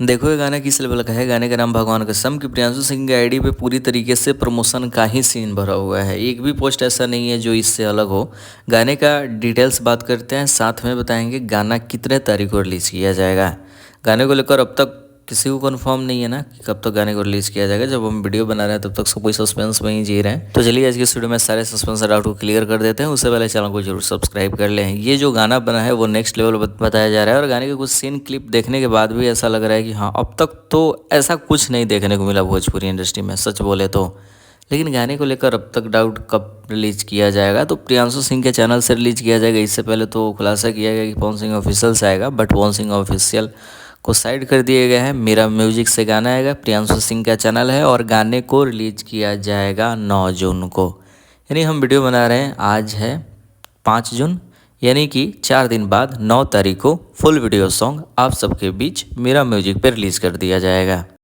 देखो ये गाना किस लेवल का है। गाने का नाम भगवान कसम की प्रियांशु सिंह के आईडी पे पूरी तरीके से प्रमोशन का ही सीन भरा हुआ है। एक भी पोस्ट ऐसा नहीं है जो इससे अलग हो। गाने का डिटेल्स बात करते हैं, साथ में बताएंगे गाना कितने तारीख को रिलीज़ किया जाएगा। गाने को लेकर अब तक किसी को कंफर्म नहीं है ना कि कब तक गाने को रिलीज़ किया जाएगा। जब हम वीडियो बना रहे हैं तब तक सब कोई सस्पेंस में ही जी रहे हैं। तो चलिए आज की इस वीडियो में सारे सस्पेंस डाउट को क्लियर कर देते हैं। उससे पहले चैनल को जरूर सब्सक्राइब कर लें। ये जो गाना बना है वो नेक्स्ट लेवल बताया जा रहा है और गाने के कुछ सीन क्लिप देखने के बाद भी ऐसा लग रहा है कि हाँ, अब तक तो ऐसा कुछ नहीं देखने को मिला भोजपुरी इंडस्ट्री में, सच बोले तो। लेकिन गाने को लेकर अब तक डाउट कब रिलीज किया जाएगा, तो प्रियांशु सिंह के चैनल से रिलीज किया जाएगा। इससे पहले तो खुलासा किया गया कि पवन सिंह ऑफिशियल से आएगा, बट पवन सिंह ऑफिशियल को साइड कर दिया गया है। मेरा म्यूजिक से गाना आएगा, प्रियांशु सिंह का चैनल है और गाने को रिलीज किया जाएगा 9 जून को। यानी हम वीडियो बना रहे हैं, आज है 5 जून, यानी कि 4 दिन बाद 9 तारीख को फुल वीडियो सॉन्ग आप सबके बीच मेरा म्यूजिक पर रिलीज़ कर दिया जाएगा।